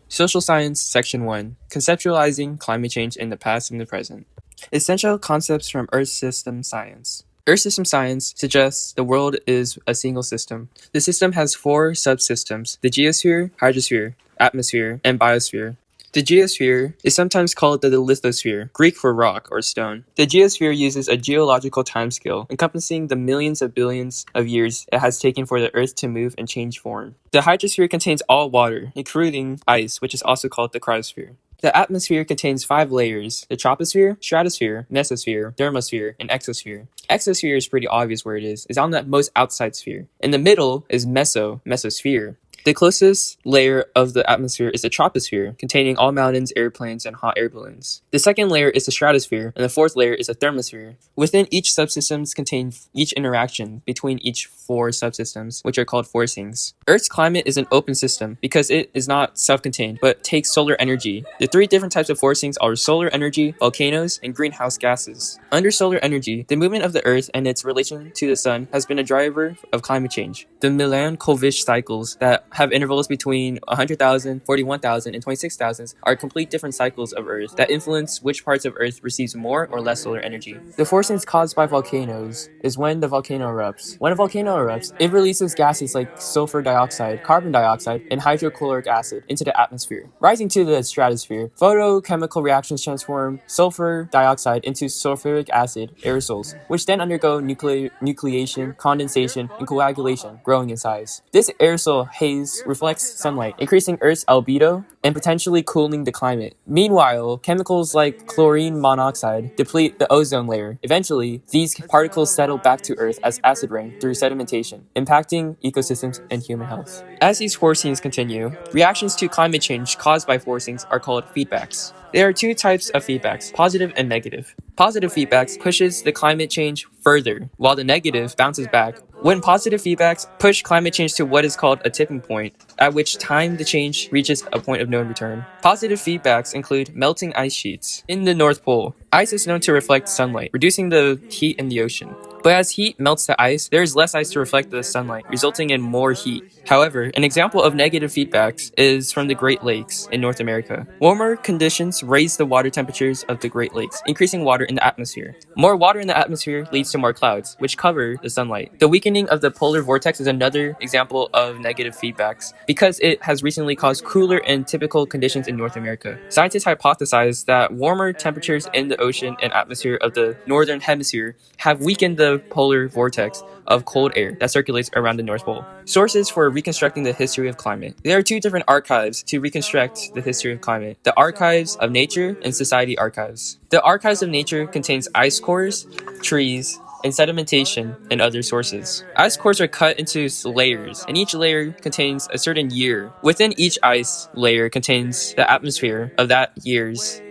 Social Science Section 1 Conceptualizing Climate Change in the Past and the Present. Essential concepts from Earth System Science. Earth system science suggests the world is a single system. The system has 4 subsystems: the geosphere, hydrosphere, atmosphere, and biosphere. The geosphere is sometimes called the lithosphere, Greek for rock or stone. The geosphere uses a geological timescale encompassing the millions of billions of years it has taken for the Earth to move and change form. The hydrosphere contains all water, including ice, which is also called the cryosphere. The atmosphere contains 5 layers: the troposphere, stratosphere, mesosphere, thermosphere, and exosphere. Exosphere is pretty obvious where it is. It's on the most outside sphere. In the middle is mesosphere. The closest layer of the atmosphere is the troposphere, containing all mountains, airplanes, and hot air balloons. The second layer is the stratosphere, and the fourth layer is the thermosphere. Within each subsystems contain each interaction between each 4 subsystems, which are called forcings. Earth's climate is an open system because it is not self-contained, but takes solar energy. The 3 different types of forcings are solar energy, volcanoes, and greenhouse gases. Under solar energy, the movement of the Earth and its relation to the sun has been a driver of climate change. The Milankovitch cycles that have intervals between 100,000, 41,000, and 26,000 are complete different cycles of Earth that influence which parts of Earth receives more or less solar energy. The forcings caused by volcanoes is when the volcano erupts. When a volcano erupts, it releases gases like sulfur dioxide, carbon dioxide, and hydrochloric acid into the atmosphere. Rising to the stratosphere, photochemical reactions transform sulfur dioxide into sulfuric acid aerosols, which then undergo nucleation, condensation, and coagulation, growing in size. This aerosol haze reflects sunlight, increasing Earth's albedo and potentially cooling the climate. Meanwhile, chemicals like chlorine monoxide deplete the ozone layer. Eventually, these particles settle back to Earth as acid rain through sedimentation, impacting ecosystems and human health. As these forcings continue, reactions to climate change caused by forcings are called feedbacks. There are 2 types of feedbacks, positive and negative. Positive feedbacks pushes the climate change further, while the negative bounces back. When positive feedbacks push climate change to what is called a tipping point, at which time the change reaches a point of no return. Positive feedbacks include melting ice sheets. In the North Pole, ice is known to reflect sunlight, reducing the heat in the ocean. But as heat melts the ice, there is less ice to reflect the sunlight, resulting in more heat. However, an example of negative feedbacks is from the Great Lakes in North America. Warmer conditions raise the water temperatures of the Great Lakes, increasing water in the atmosphere. More water in the atmosphere leads to more clouds, which cover the sunlight. The weakening of the polar vortex is another example of negative feedbacks, because it has recently caused cooler and typical conditions in North America. Scientists hypothesize that warmer temperatures in the ocean and atmosphere of the northern hemisphere have weakened the polar vortex of cold air that circulates around the North Pole. Sources for reconstructing the history of climate. There are 2 different archives to reconstruct the history of climate: the Archives of Nature and Society Archives. The Archives of Nature contains ice cores, trees, and sedimentation and other sources. Ice cores are cut into layers, and each layer contains a certain year. Within each ice layer contains the atmosphere of that year's.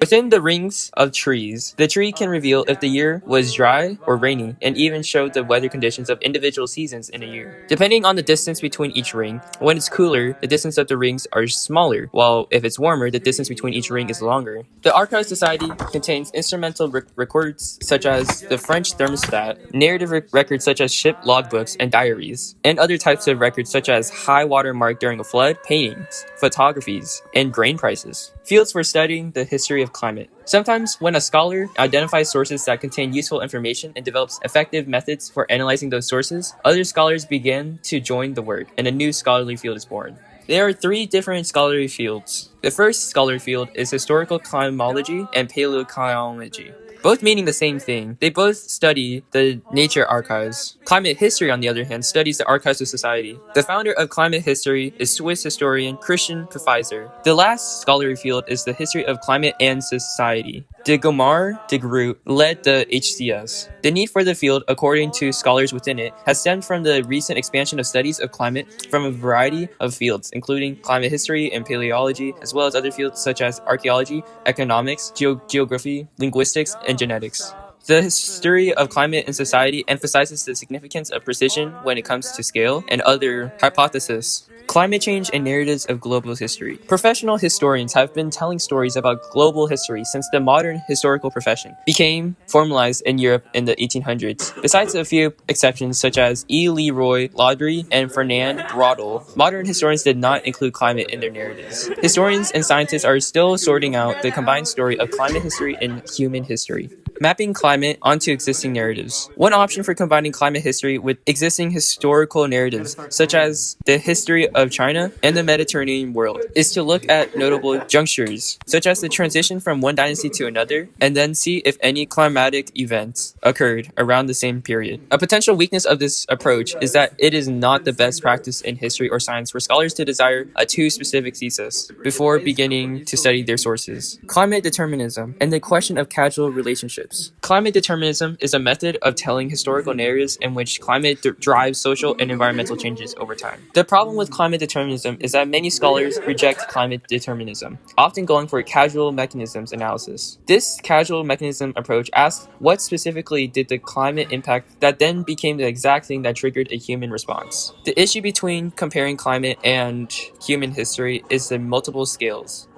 Within the rings of trees, the tree can reveal if the year was dry or rainy, and even show the weather conditions of individual seasons in a year. Depending on the distance between each ring, when it's cooler, the distance of the rings are smaller, while if it's warmer, the distance between each ring is longer. The Archive Society contains instrumental records such as the French thermostat, narrative records such as ship logbooks and diaries, and other types of records such as high water mark during a flood, paintings, photographies, and grain prices. Fields for studying the history of climate. Sometimes, when a scholar identifies sources that contain useful information and develops effective methods for analyzing those sources, other scholars begin to join the work, and a new scholarly field is born. There are 3 different scholarly fields. The first scholarly field is historical climatology and paleoclimatology, both meaning the same thing. They both study the nature archives. Climate history, on the other hand, studies the archives of society. The founder of climate history is Swiss historian Christian Pfizer. The last scholarly field is the history of climate and society. De Gomar de Groot led the HCS. The need for the field, according to scholars within it, has stemmed from the recent expansion of studies of climate from a variety of fields, including climate history and paleology, as well as other fields such as archaeology, economics, geography, linguistics, and genetics. The history of climate and society emphasizes the significance of precision when it comes to scale and other hypotheses. Climate change and narratives of global history. Professional historians have been telling stories about global history since the modern historical profession became formalized in Europe in the 1800s. Besides a few exceptions such as E. Leroy Laudry and Fernand Braudel, modern historians did not include climate in their narratives. Historians and scientists are still sorting out the combined story of climate history and human history. Mapping climate onto existing narratives. One option for combining climate history with existing historical narratives, such as the history of China and the Mediterranean world, is to look at notable junctures, such as the transition from one dynasty to another, and then see if any climatic events occurred around the same period. A potential weakness of this approach is that it is not the best practice in history or science for scholars to desire a too specific thesis before beginning to study their sources. Climate determinism and the question of causal relationships. Climate determinism is a method of telling historical narratives in which climate drives social and environmental changes over time. The problem with climate determinism is that many scholars reject climate determinism, often going for causal mechanisms analysis. This causal mechanism approach asks what specifically did the climate impact that then became the exact thing that triggered a human response. The issue between comparing climate and human history is the multiple scales.